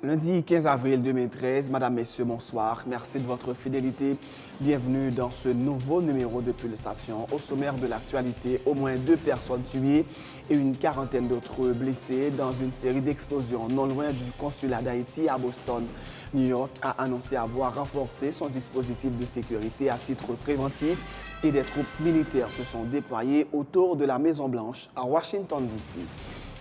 Lundi 15 avril 2013, Madame, Messieurs, bonsoir. Merci de votre fidélité. Bienvenue dans ce nouveau numéro de Pulsation. Au sommaire de l'actualité, au moins 2 personnes tuées et une quarantaine d'autres blessées dans une série d'explosions non loin du consulat d'Haïti à Boston. New York a annoncé avoir renforcé son dispositif de sécurité à titre préventif et des troupes militaires se sont déployées autour de la Maison-Blanche à Washington, D.C.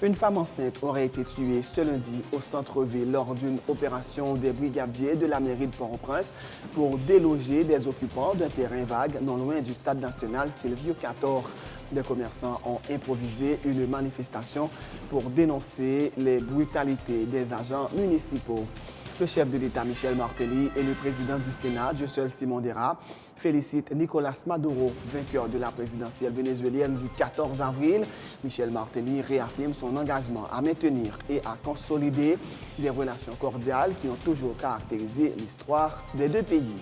Une femme enceinte aurait été tuée ce lundi au centre-ville lors d'une opération des brigadiers de la mairie de Port-au-Prince pour déloger des occupants d'un terrain vague non loin du stade national Silvio Cator. Des commerçants ont improvisé une manifestation pour dénoncer les brutalités des agents municipaux. Le chef de l'État, Michel Martelly, et le président du Sénat, José Simón Dera, félicitent Nicolás Maduro, vainqueur de la présidentielle vénézuélienne du 14 avril. Michel Martelly réaffirme son engagement à maintenir et à consolider des relations cordiales qui ont toujours caractérisé l'histoire des deux pays.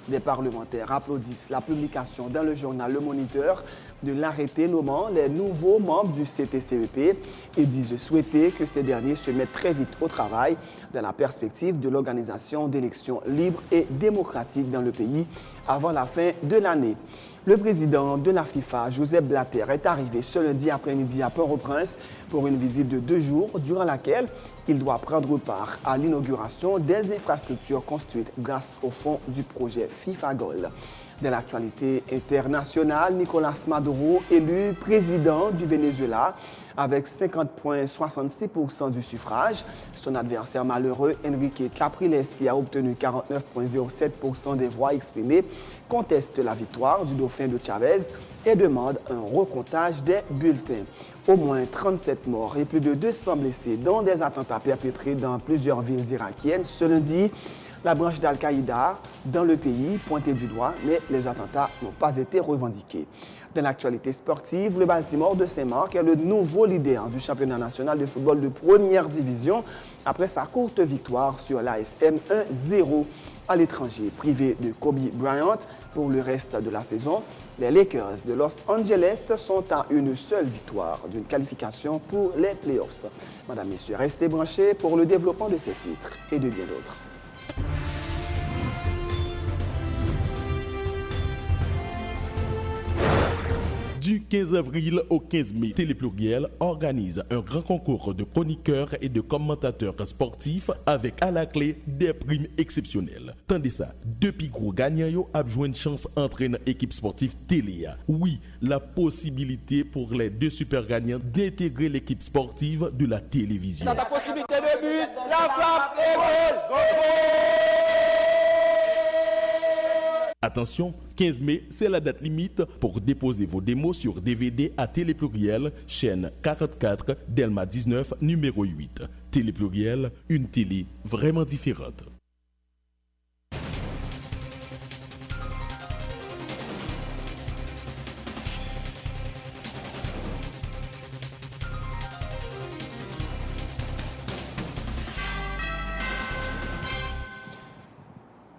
Des parlementaires applaudissent la publication dans le journal Le Moniteur de l'arrêté nommant les nouveaux membres du CTCEP et disent souhaiter que ces derniers se mettent très vite au travail dans la perspective de l'organisation d'élections libres et démocratiques dans le pays avant la fin de l'année. Le président de la FIFA, Joseph Blatter, est arrivé ce lundi après-midi à Port-au-Prince pour une visite de 2 jours durant laquelle il doit prendre part à l'inauguration des infrastructures construites grâce au fonds du projet FIFA Gold. Dans l'actualité internationale, Nicolás Maduro, élu président du Venezuela avec 50,66% du suffrage. Son adversaire malheureux, Enrique Capriles, qui a obtenu 49,07% des voix exprimées, conteste la victoire du dauphin de Chavez et demande un recomptage des bulletins. Au moins 37 morts et plus de 200 blessés, dont des attentats perpétrés dans plusieurs villes irakiennes. Ce lundi, la branche d'Al-Qaïda dans le pays pointée du doigt, mais les attentats n'ont pas été revendiqués. Dans l'actualité sportive, le Baltimore de Saint-Marc est le nouveau leader du championnat national de football de première division après sa courte victoire sur l'ASM 1-0 à l'étranger. Privé de Kobe Bryant pour le reste de la saison, les Lakers de Los Angeles sont à une seule victoire d'une qualification pour les playoffs. Madame, Messieurs, restez branchés pour le développement de ces titres et de bien d'autres. Du 15 avril au 15 mai, Télépluriel organise un grand concours de chroniqueurs et de commentateurs sportifs avec à la clé des primes exceptionnelles. Tandis ça, 2 plus gros gagnants ont joué une chance entraîner équipe sportive Téléa. Oui, la possibilité pour les 2 super gagnants d'intégrer l'équipe sportive de la télévision. Dans la possibilité de but, la frappe et goal! Attention, 15 mai, c'est la date limite pour déposer vos démos sur DVD à Télépluriel, chaîne 44, Delma 19, numéro 8. Télépluriel, une télé vraiment différente.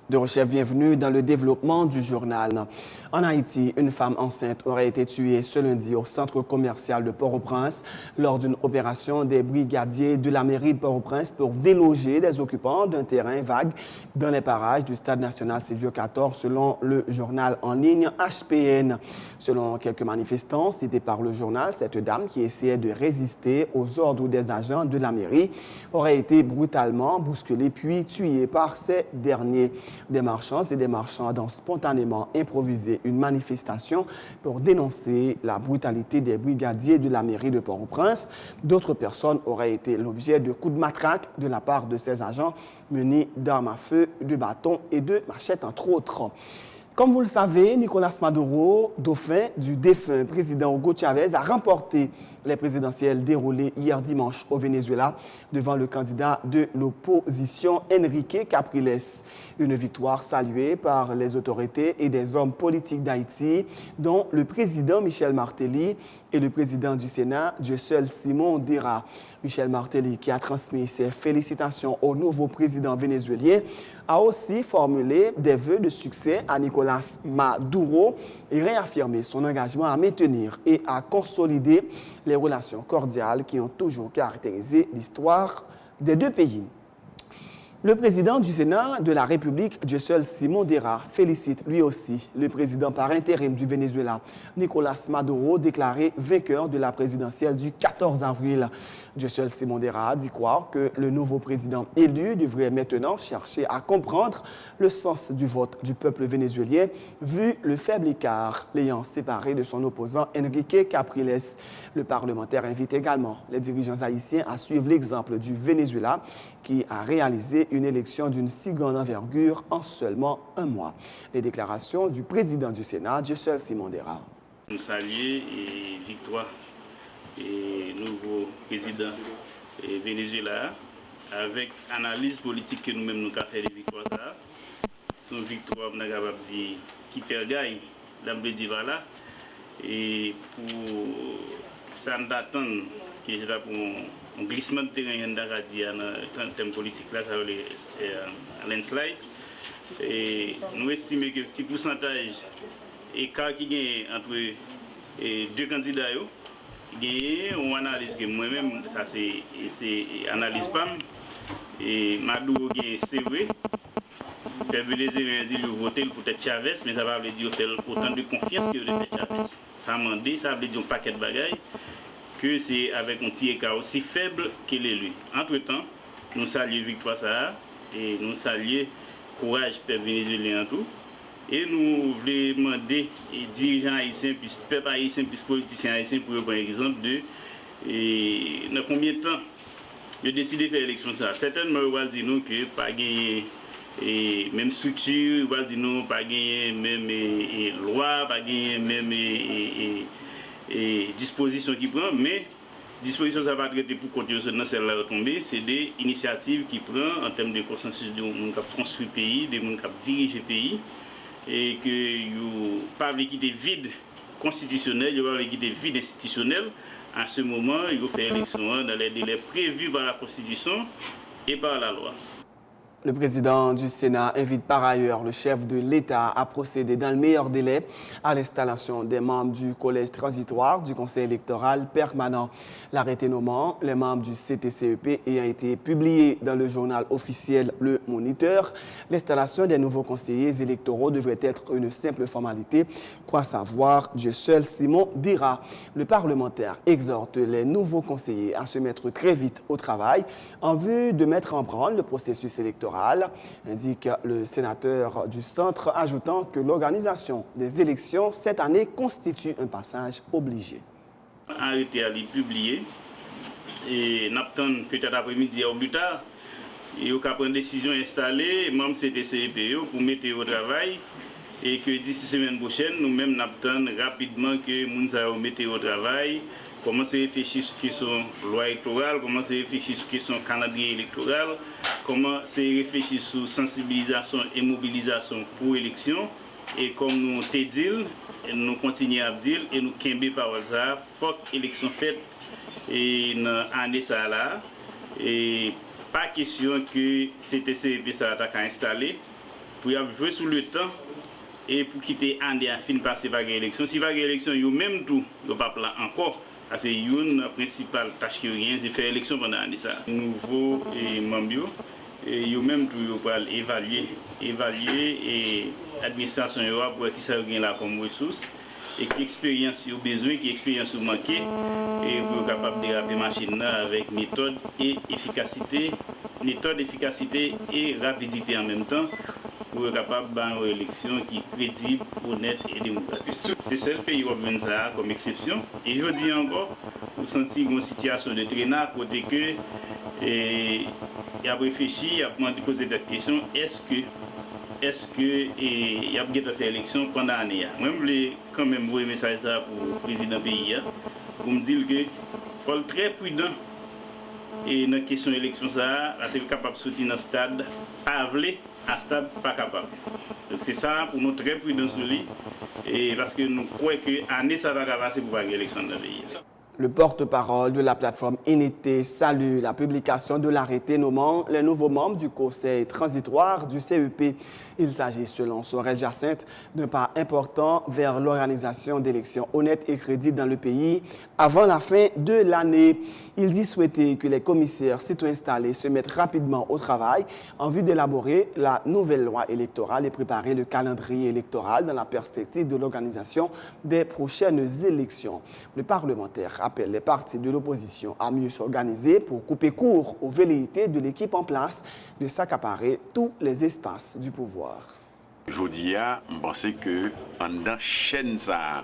De recherche, bienvenue dans le développement du journal. En Haïti, une femme enceinte aurait été tuée ce lundi au centre commercial de Port-au-Prince lors d'une opération des brigadiers de la mairie de Port-au-Prince pour déloger des occupants d'un terrain vague dans les parages du stade national Silvio Cator, selon le journal en ligne HPN. Selon quelques manifestants cités par le journal, cette dame qui essayait de résister aux ordres des agents de la mairie aurait été brutalement bousculée puis tuée par ces derniers. Des marchands et des marchandes ont spontanément improvisé une manifestation pour dénoncer la brutalité des brigadiers de la mairie de Port-au-Prince. D'autres personnes auraient été l'objet de coups de matraque de la part de ces agents menés d'armes à feu, de bâtons et de machettes, entre autres. Comme vous le savez, Nicolás Maduro, dauphin du défunt président Hugo Chavez, a remporté les présidentielles déroulées hier dimanche au Venezuela devant le candidat de l'opposition Enrique Capriles. Une victoire saluée par les autorités et des hommes politiques d'Haïti, dont le président Michel Martelly et le président du Sénat, José Simón Dera. Michel Martelly, qui a transmis ses félicitations au nouveau président vénézuélien, a aussi formulé des vœux de succès à Nicolás Maduro et réaffirmé son engagement à maintenir et à consolider les relations cordiales qui ont toujours caractérisé l'histoire des deux pays. Le président du Sénat de la République, Dieuseul Simon Dera, félicite lui aussi le président par intérim du Venezuela, Nicolas Maduro, déclaré vainqueur de la présidentielle du 14 avril. Dieuseul Simon Dera dit croire que le nouveau président élu devrait maintenant chercher à comprendre le sens du vote du peuple vénézuélien, vu le faible écart l'ayant séparé de son opposant Enrique Capriles. Le parlementaire invite également les dirigeants haïtiens à suivre l'exemple du Venezuela, qui a réalisé une élection d'une si grande envergure en seulement un mois. Les déclarations du président du Sénat, Dieuseul Simon Dera. Nous saluons et victoire et nouveau président et Venezuela avec analyse politique que nous-mêmes nous avons fait de victoire ça. Son victoire, on a capable de dire qui perd gagne, l'amble dit voilà. Et pour ça nous attend que je pour un glissement de terrain en termes politiques là, ça veut dire un landslide. Et nous estimons que le petit pourcentage écart qui gagne entre deux candidats, on analyse que moi-même, ça c'est analyse PAM, et Maduro c'est vrai. Les Vénézuéliens disent qu'ils votent pour être Chavez, mais ça va veut dire faire autant de confiance que de Chavez. Ça veut dire un paquet de bagailles, que c'est avec un petit écart aussi faible qu'il est lui. Entre-temps, nous saluons Victoire Sahara et nous saluons courage pour les Vénézuéliens en tout. Et nous voulons demander aux dirigeants haïtiens, puis peuple haïtien, puis politiciens haïtiens, pour prendre exemple de dans combien de temps ils ont décidé de faire l'élection. Certainement, ils vont dire nous que pas gagner même structure, ils vont dire nous pas gagner même loi, pas gagner même disposition qui prend, mais disposition ça va traiter pour continuer dans celle-là retomber, c'est des initiatives qui prend en termes de consensus de gens qui construit le pays, de gens qui dirigent le pays. Et que vous pas quitter vide constitutionnel, vous pas quitter vide institutionnel. À ce moment, il faut faire élection dans les délais prévus par la Constitution et par la loi. Le président du Sénat invite par ailleurs le chef de l'État à procéder dans le meilleur délai à l'installation des membres du collège transitoire du Conseil électoral permanent. L'arrêté nommant les membres du CTCEP ayant été publié dans le journal officiel Le Moniteur, l'installation des nouveaux conseillers électoraux devrait être une simple formalité, croit savoir Dieuseul Simon Dera. Le parlementaire exhorte les nouveaux conseillers à se mettre très vite au travail en vue de mettre en branle le processus électoral, indique le sénateur du centre, ajoutant que l'organisation des élections cette année constitue un passage obligé. Arrêté à les publier et n'attend peut-être après-midi ou plus tard et on prendre une décision installée, même CTCEP pour mettre au travail et que d'ici semaine prochaine, nous-mêmes n'attendons rapidement que nous allons mettre au travail. Commencer à réfléchir sur la question loi électorale, commencer à réfléchir sur la question calendrier électoral, commencer à réfléchir sur sensibilisation et mobilisation pour l'élection. Et comme nous t'ai dit, nous continuons à dire et nous quimber par ça, faut que l'élection faite et dans l'année ça là. Et pas question que CTCEP ça a installé pour jouer sur le temps et pour quitter l'année à fin passer par l'élection. Si par l'élection, vous même tout, vous pas plan encore. C'est une principale tâche qui est de faire l'élection pendant l'année. Nouveau membres, et même tout évaluer et l'administration pour qui ça gagne là comme ressource et qui expérience au besoin, qui expérience au manqué et pour être capable de déraper machine avec méthode, efficacité et rapidité en même temps. Pour être capable d'avoir une élection qui est crédible, honnête et démocratique. C'est ce pays qui a ça comme exception. Et je dis encore, vous sentez une situation de traînard, côté que il a réfléchi, il a posé cette question, est-ce que il a bien fait l'élection pendant l'année. Moi, je voulais quand même vous un message pour le président du pays, pour me dire qu'il faut être très prudent. Et dans la question de l'élection, c'est capable de sortir dans le stade, pas à stade pas capable. Donc c'est ça pour nous très prudent sur lui et parce que nous croyons que l'année ça va passer pour pas l'élection dans le pays. Le porte-parole de la plateforme Unité salue la publication de l'arrêté nommant les nouveaux membres du conseil transitoire du CEP. Il s'agit, selon Sorel Jacinthe, d'un pas important vers l'organisation d'élections honnêtes et crédibles dans le pays avant la fin de l'année. Il dit souhaiter que les commissaires sitôt installés se mettent rapidement au travail en vue d'élaborer la nouvelle loi électorale et préparer le calendrier électoral dans la perspective de l'organisation des prochaines élections. Le parlementaire appelle les partis de l'opposition à mieux s'organiser pour couper court aux velléités de l'équipe en place de s'accaparer tous les espaces du pouvoir. Jodi, je pense que dans chaîne ça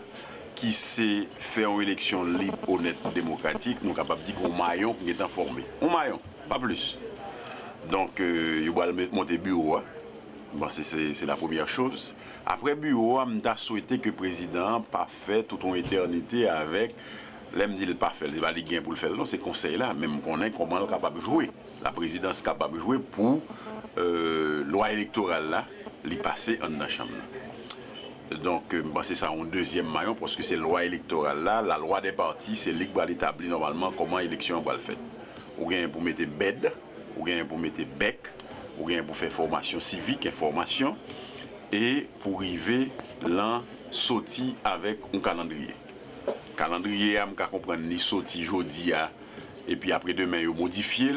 qui s'est fait en élection libre, honnête, démocratique, nous sommes capables de dire qu'on maillon qui est informé. Un maillon, pas plus. Donc, il va monter bureau. Bon, c'est la première chose. Après bureau, je souhaité que le président pas fait toute une éternité avec. L'aime dit le pas fait, il va aller pour le faire. Non, c'est conseil là, même qu'on est comment capable de jouer. La présidence est capable de jouer pour loi électorale là, l'y passer en la chambre. Donc, c'est ça un deuxième maillon parce que c'est loi électorale là, la loi des partis, c'est lui qui va l'établir normalement comment l'élection va le faire. Ou bien pour mettre bed, ou bien pour mettre bec, ou bien pour faire formation civique, information, et pour arriver l'an sorti avec un calendrier. Calendrier, je comprends ni sorti jeudi et puis après demain, il modifie,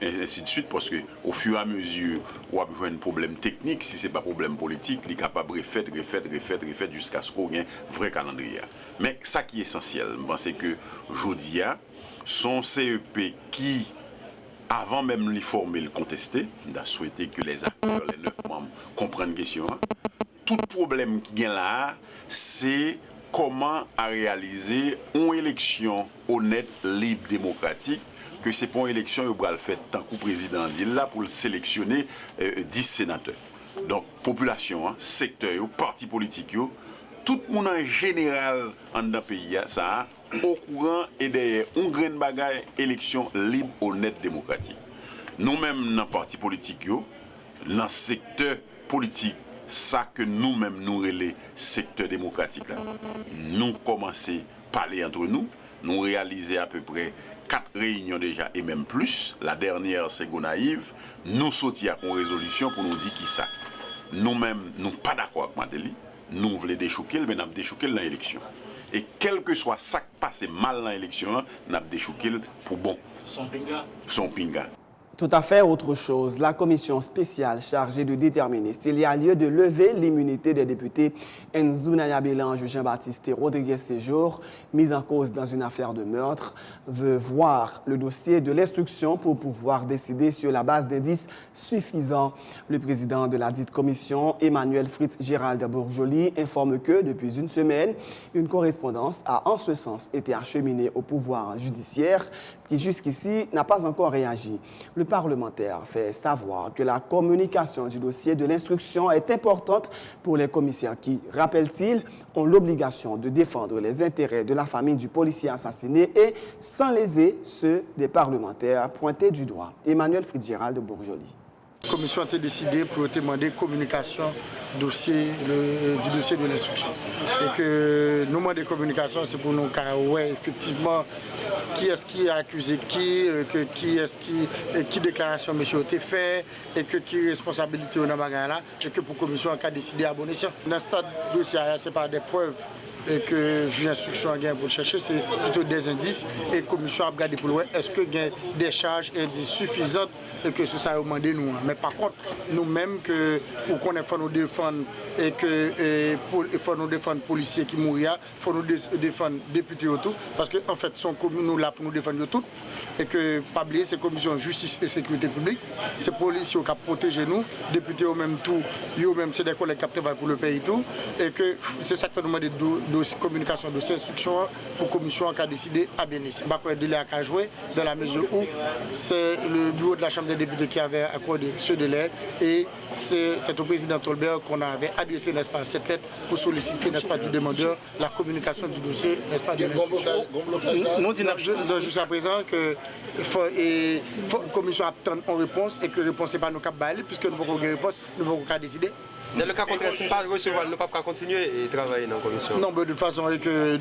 ainsi de suite, parce qu'au fur et à mesure, on a besoin de problème technique, si ce n'est pas problème politique, il est capable de refaire jusqu'à ce qu'on ait un vrai calendrier. Mais ça qui est essentiel, c'est que jeudi, son CEP qui, avant même de former le contesté, il a souhaité que les acteurs, les 9 membres, comprennent la question. Tout problème qui vient là, c'est comment à réaliser une élection honnête, libre, démocratique, que c'est pour une élection qui va le faire tant que le président dit là pour sélectionner 10 sénateurs. Donc, population, secteur, parti politique, tout le monde en général dans le pays, ça au courant et derrière un grand bagage, élection libre, honnête, démocratique. Nous-mêmes, dans le parti politique, dans le secteur politique, ça que nous-mêmes nous relais secteur démocratique là. Nous commençons à parler entre nous, nous réaliser à peu près 4 réunions déjà et même plus. La dernière c'est Gonaïve, nous sortir à une résolution pour nous dire qui ça. Nous-mêmes nous pas d'accord avec Madeli, nous voulons déchouquer mais nous avons déchouqué dans l'élection. Et quel que soit ça qui passe mal dans l'élection, nous avons déchouqué pour bon. Son pinga. Tout à fait autre chose. La commission spéciale chargée de déterminer s'il y a lieu de lever l'immunité des députés Enzou Naya-Bélange, Jean-Baptiste Rodriguez Séjour, mis en cause dans une affaire de meurtre, veut voir le dossier de l'instruction pour pouvoir décider sur la base d'indices suffisants. Le président de la dite commission, Emmanuel Fritz Gérald Bourjoli, informe que depuis une semaine, une correspondance a en ce sens été acheminée au pouvoir judiciaire qui jusqu'ici n'a pas encore réagi. Le parlementaire fait savoir que la communication du dossier de l'instruction est importante pour les commissaires qui, rappelle-t-il, ont l'obligation de défendre les intérêts de la famille du policier assassiné et sans léser ceux des parlementaires pointés du doigt. Emmanuel Fritz-Gérald de Bourjoli. La commission a décidé pour demander communication du dossier de l'instruction. Et que nous demandons communication, c'est pour nous car ouais, effectivement, qui est-ce qui a accusé qui déclaration monsieur a été fait, et que qui responsabilité on a là, et que pour la commission a décidé à abonner ça. Dans ce dossier, ce n'est pas des preuves et que le juge d'instruction a gagné pour le chercher, c'est plutôt des indices et la commission a regardé pour le voir est-ce que y a des charges et indices suffisantes et que ça a demandé nous. Mais par contre, nous-mêmes, pour qu'on ait nous défendre et que il faut nous défendre les policiers qui mourent, il faut nous défendre les députés autour, parce qu'en fait, sont nous là pour nous défendre tout et que pas oublier ces commissions justice et sécurité publique, ces policiers qui protègent nous, députés au même tout, eux-mêmes c'est des collègues qui travaillent pour le pays tout, et que c'est ça que nous demandons de communication, de ces instructions pour la commission qui a décidé à bénéficier. Je crois que le délai a joué dans la mesure où c'est le bureau de la Chambre des députés qui avait accordé ce délai et c'est au président Tolbert qu'on avait adressé, n'est-ce pas, cette lettre pour solliciter, n'est-ce pas, du demandeur la communication du dossier, n'est-ce pas, de l'instruction. Jusqu'à présent, que la commission attend en réponse et que la réponse n'est pas nos cap bail, puisque nous n'avons pas de réponse, nous n'avons pas décider. Dans le cas contraire, si nous ne pas recevoir, nous ne pouvons pas continuer et travailler dans la commission. Non, mais de toute façon,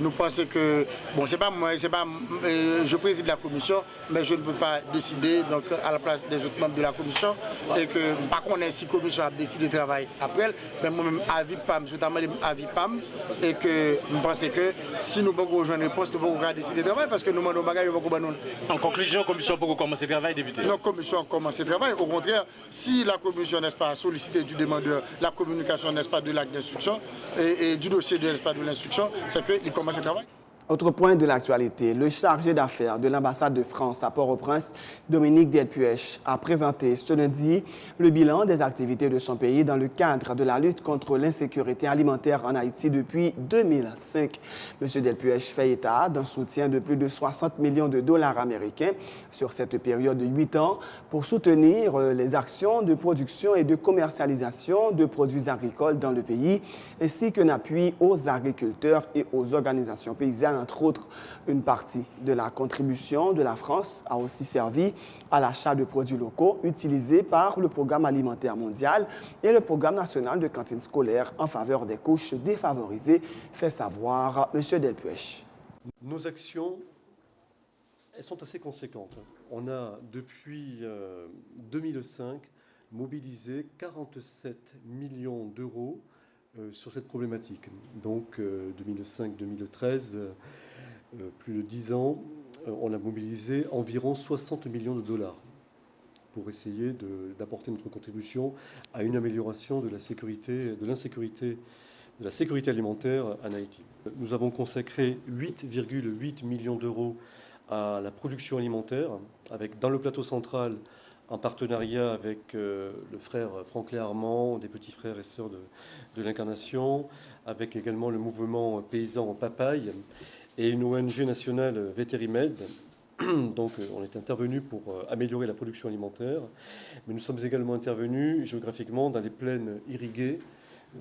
nous pensons que, bon, c'est pas moi, je préside la commission, mais je ne peux pas décider donc, à la place des autres membres de la commission, et que, par contre, si la commission a décidé de travailler après, mais moi-même, avis PAM, notamment avis PAM, et que nous pensons que si nous pouvons rejoindre une réponse, nous pouvons décider de travailler, parce que nous demandons bagages, nous pouvons. En conclusion, la commission peut commencer à travailler, député? Non, la commission a commencé à travailler. Au contraire, si la commission n'est pas sollicitée du demandeur, la communication n'est pas de l'acte d'instruction et du dossier n'est pas de l'instruction, c'est qu'il commence à travailler. Autre point de l'actualité, le chargé d'affaires de l'ambassade de France à Port-au-Prince, Dominique Delpuech, a présenté ce lundi le bilan des activités de son pays dans le cadre de la lutte contre l'insécurité alimentaire en Haïti depuis 2005. M. Delpuech fait état d'un soutien de plus de 60 millions de dollars américains sur cette période de 8 ans pour soutenir les actions de production et de commercialisation de produits agricoles dans le pays, ainsi qu'un appui aux agriculteurs et aux organisations paysannes. Entre autres, une partie de la contribution de la France a aussi servi à l'achat de produits locaux utilisés par le Programme alimentaire mondial et le Programme national de cantine scolaire en faveur des couches défavorisées, fait savoir M. Delpuech. Nos actions, elles sont assez conséquentes. On a, depuis 2005, mobilisé 47 millions d'euros sur cette problématique. Donc 2005-2013, plus de 10 ans, on a mobilisé environ 60 millions de dollars pour essayer d'apporter notre contribution à une amélioration de la sécurité alimentaire en Haïti. Nous avons consacré 8,8 millions d'euros à la production alimentaire, avec dans le plateau central, en partenariat avec le frère Franklin Armand, des petits frères et sœurs de l'Incarnation, avec également le mouvement paysan en papaye et une ONG nationale Vétérimed. Donc on est intervenu pour améliorer la production alimentaire, mais nous sommes également intervenus géographiquement dans les plaines irriguées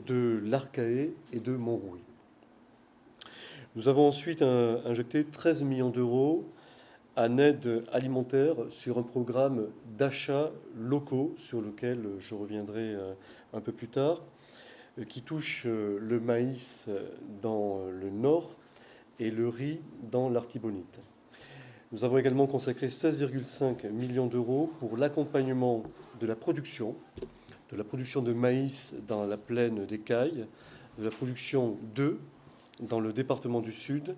de l'Arcahaie et de Montrouy. Nous avons ensuite injecté 13 millions d'euros en aide alimentaire sur un programme d'achats locaux sur lequel je reviendrai un peu plus tard, qui touche le maïs dans le nord et le riz dans l'Artibonite. Nous avons également consacré 16,5 millions d'euros pour l'accompagnement de la production de maïs dans la plaine des Cailles, de la production d'œufs dans le département du Sud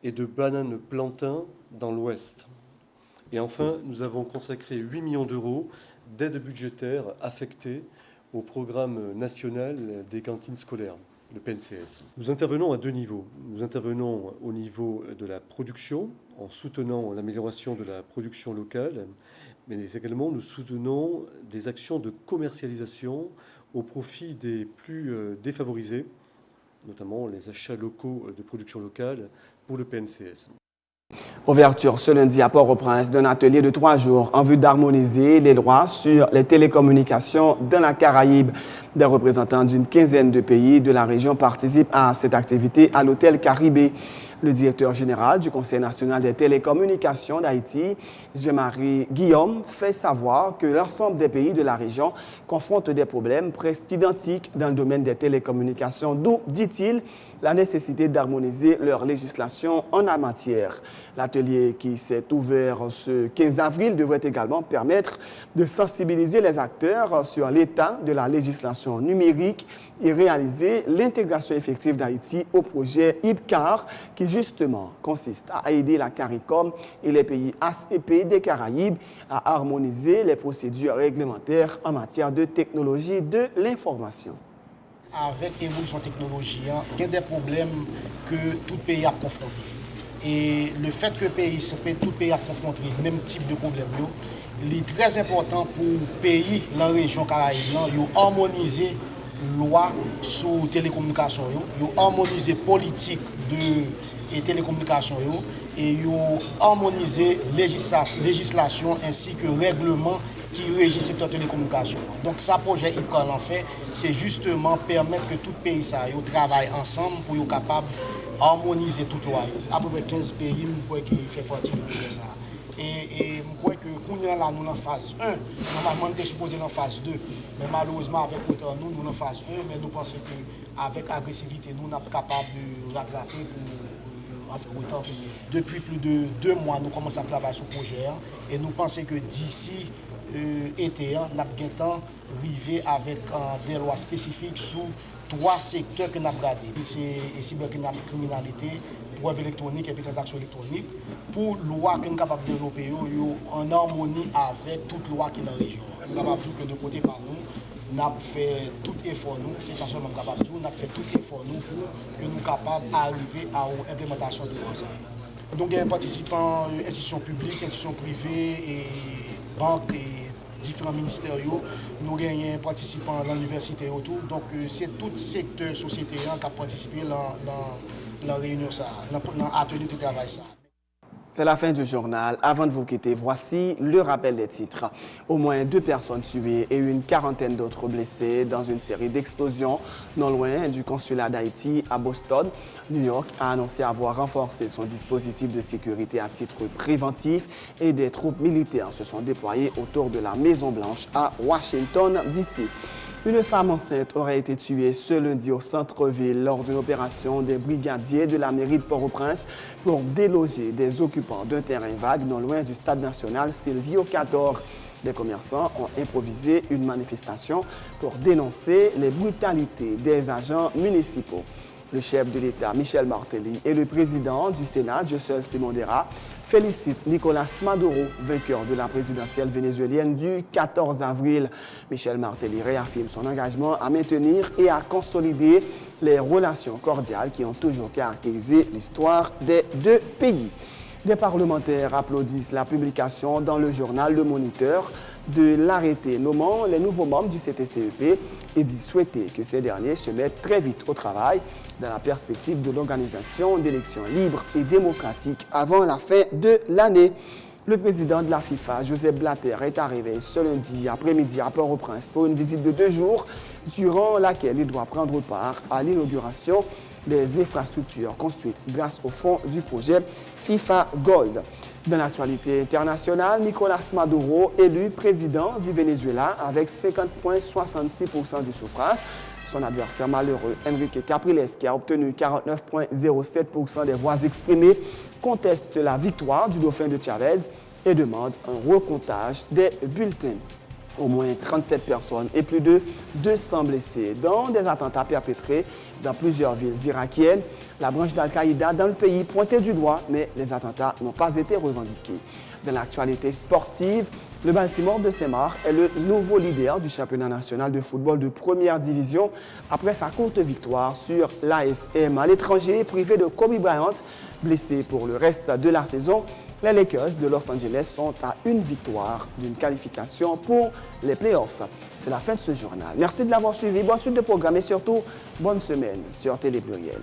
et de bananes plantains dans l'Ouest. Et enfin, nous avons consacré 8 millions d'euros d'aide budgétaire affectée au programme national des cantines scolaires, le PNCS. Nous intervenons à deux niveaux. Nous intervenons au niveau de la production, en soutenant l'amélioration de la production locale, mais également nous soutenons des actions de commercialisation au profit des plus défavorisés, notamment les achats locaux de production locale pour le PNCS. Ouverture ce lundi à Port-au-Prince d'un atelier de 3 jours en vue d'harmoniser les droits sur les télécommunications dans la Caraïbe. Des représentants d'une quinzaine de pays de la région participent à cette activité à l'hôtel Caribé. Le directeur général du Conseil national des télécommunications d'Haïti, Jean-Marie Guillaume, fait savoir que l'ensemble des pays de la région confrontent des problèmes presque identiques dans le domaine des télécommunications, d'où, dit-il, la nécessité d'harmoniser leur législation en la matière. L'atelier qui s'est ouvert ce 15 avril devrait également permettre de sensibiliser les acteurs sur l'état de la législation numérique et réaliser l'intégration effective d'Haïti au projet IPCAR qui justement consiste à aider la CARICOM et les pays ACP des Caraïbes à harmoniser les procédures réglementaires en matière de technologie de l'information. Avec l'évolution technologique, il y a des problèmes que tout pays a confrontés. Et le fait que tout pays a confronté le même type de problème, il est très important pour les pays dans la région Caraïbe de harmoniser loi sur télécommunications, harmoniser politique de télécommunications et harmoniser législation ainsi que règlement qui régit le secteur télécommunications. Donc, ça projet IPCAR en fait, c'est justement permettre que tout pays travaille ensemble pour être capable d'harmoniser toute loi. À peu près 15 pays qui font partie de ça. Et je crois que quand nous sommes en phase 1, normalement nous sommes supposés en phase 2. Mais malheureusement, avec autant nous sommes en phase 1, mais nous pensons qu'avec agressivité, nous sommes capables de rattraper pour faire autant. Depuis plus de 2 mois, nous commençons à travailler sur le projet et nous pensons que d'ici été, nous avons temps arriver avec des lois spécifiques sur 3 secteurs que nous avons regardés. C'est cybercriminalité, preuve électronique et puis transactions électroniques, pour loi que nous sommes capables de développer en harmonie avec toute loi qui est dans la région. Nous sommes capables de dire que de côté par nous avons fait tout effort, c'est ça seulement capable de dire, nous avons fait tout effort pour que nous soyons capables d'arriver à l'implémentation de loi. Donc il y a des participants, institutions publiques, institutions privées, et banques et différents ministères. Nous avons des participants dans l'université autour. Donc c'est tout secteur société qui a participé dans la réunion, dans l'atelier de travail. C'est la fin du journal. Avant de vous quitter, voici le rappel des titres. Au moins 2 personnes tuées et une quarantaine d'autres blessées dans une série d'explosions non loin du consulat d'Haïti à Boston. New York a annoncé avoir renforcé son dispositif de sécurité à titre préventif et des troupes militaires se sont déployées autour de la Maison-Blanche à Washington, D.C. Une femme enceinte aurait été tuée ce lundi au centre-ville lors d'une opération des brigadiers de la mairie de Port-au-Prince pour déloger des occupants d'un terrain vague non loin du stade national Silvio Cador. Des commerçants ont improvisé une manifestation pour dénoncer les brutalités des agents municipaux. Le chef de l'État, Michel Martelly, et le président du Sénat, José Simón Dera, félicitent Nicolás Maduro, vainqueur de la présidentielle vénézuélienne du 14 avril. Michel Martelly réaffirme son engagement à maintenir et à consolider les relations cordiales qui ont toujours caractérisé l'histoire des 2 pays. Des parlementaires applaudissent la publication dans le journal Le Moniteur de l'arrêté nommant les nouveaux membres du CTCEP et dit souhaiter que ces derniers se mettent très vite au travail dans la perspective de l'organisation d'élections libres et démocratiques avant la fin de l'année. Le président de la FIFA, Joseph Blatter, est arrivé ce lundi après-midi à Port-au-Prince pour une visite de 2 jours durant laquelle il doit prendre part à l'inauguration des infrastructures construites grâce au fonds du projet FIFA Gold. Dans l'actualité internationale, Nicolás Maduro, élu président du Venezuela avec 50,66% du suffrage. Son adversaire malheureux, Enrique Capriles, qui a obtenu 49,07% des voix exprimées, conteste la victoire du dauphin de Chavez et demande un recomptage des bulletins. Au moins 37 personnes et plus de 200 blessés dans des attentats perpétrés dans plusieurs villes irakiennes. La branche d'Al-Qaïda dans le pays pointait du doigt, mais les attentats n'ont pas été revendiqués. Dans l'actualité sportive, le Baltimore de Saint-Marc est le nouveau leader du championnat national de football de première division après sa courte victoire sur l'ASM. À l'étranger, privé de Kobe Bryant, blessé pour le reste de la saison, les Lakers de Los Angeles sont à une victoire d'une qualification pour les playoffs. C'est la fin de ce journal. Merci de l'avoir suivi. Bonne suite de programme et surtout, bonne semaine sur Télé Pluriel.